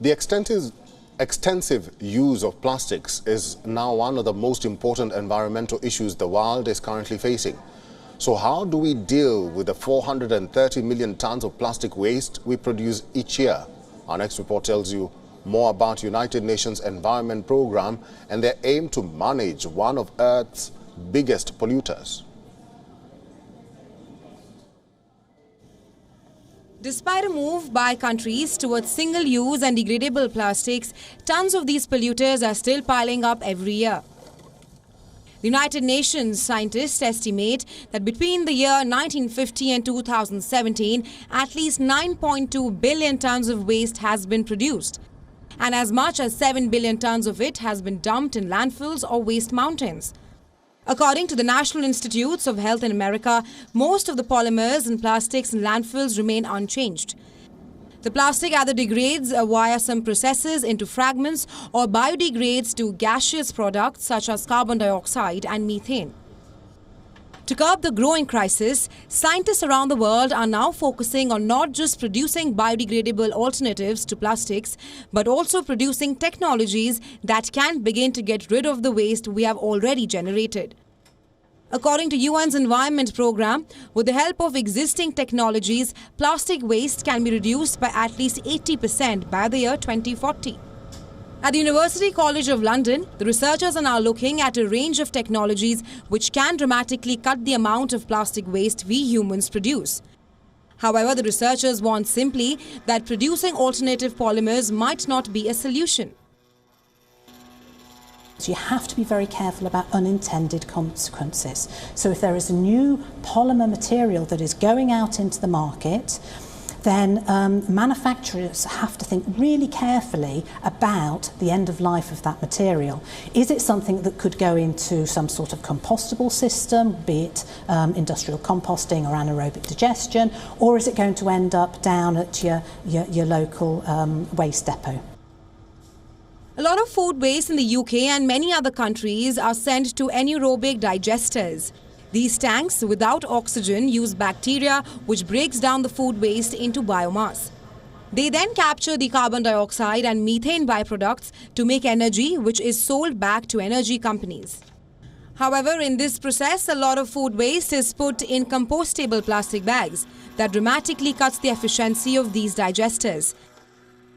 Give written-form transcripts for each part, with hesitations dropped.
The extensive use of plastics is now one of the most important environmental issues the world is currently facing. So how do we deal with the 430 million tons of plastic waste we produce each year? Our next report tells you more about United Nations Environment Programme and their aim to manage one of Earth's biggest polluters. Despite a move by countries towards single-use and degradable plastics, tons of these polluters are still piling up every year. The United Nations scientists estimate that between the year 1950 and 2017, at least 9.2 billion tons of waste has been produced, and as much as 7 billion tons of it has been dumped in landfills or waste mountains. According to the National Institutes of Health in America, most of the polymers and plastics in landfills remain unchanged. The plastic either degrades via some processes into fragments or biodegrades to gaseous products such as carbon dioxide and methane. To curb the growing crisis, scientists around the world are now focusing on not just producing biodegradable alternatives to plastics, but also producing technologies that can begin to get rid of the waste we have already generated. According to WION's Environment Programme, with the help of existing technologies, plastic waste can be reduced by at least 80% by the year 2040. At the University College of London, the researchers are now looking at a range of technologies which can dramatically cut the amount of plastic waste we humans produce. However, the researchers warn simply that producing alternative polymers might not be a solution. So you have to be very careful about unintended consequences. So if there is a new polymer material that is going out into the market, then manufacturers have to think really carefully about the end of life of that material. Is it something that could go into some sort of compostable system, be it industrial composting or anaerobic digestion, or is it going to end up down at your local waste depot? A lot of food waste in the UK and many other countries are sent to anaerobic digesters. These tanks, without oxygen, use bacteria which breaks down the food waste into biomass. They then capture the carbon dioxide and methane byproducts to make energy, which is sold back to energy companies. However, in this process, a lot of food waste is put in compostable plastic bags. That dramatically cuts the efficiency of these digesters.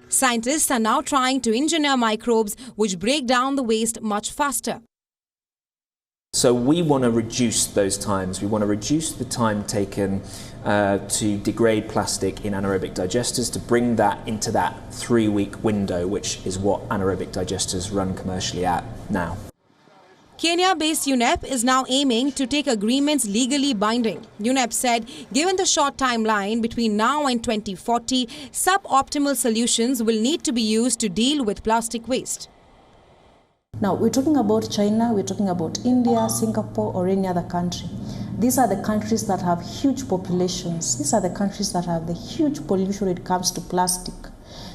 Scientists are now trying to engineer microbes which break down the waste much faster. So we want to reduce those times. We want to reduce the time taken to degrade plastic in anaerobic digesters, to bring that into that 3-week window, which is what anaerobic digesters run commercially at now. Kenya-based UNEP is now aiming to take agreements legally binding. UNEP said, given the short timeline between now and 2040, suboptimal solutions will need to be used to deal with plastic waste. Now, we're talking about China, we're talking about India, Singapore, or any other country. These are the countries that have huge populations. These are the countries that have the huge pollution when it comes to plastic.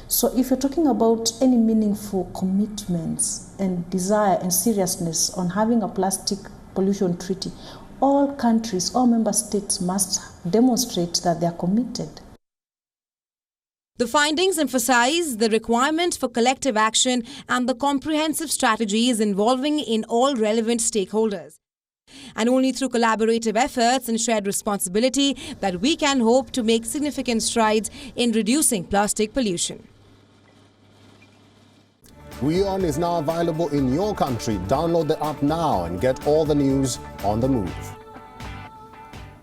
So if you're talking about any meaningful commitments and desire and seriousness on having a plastic pollution treaty, all countries, all member states must demonstrate that they are committed. The findings emphasize the requirement for collective action and the comprehensive strategies involving in all relevant stakeholders. And only through collaborative efforts and shared responsibility that we can hope to make significant strides in reducing plastic pollution. WION is now available in your country. Download the app now and get all the news on the move.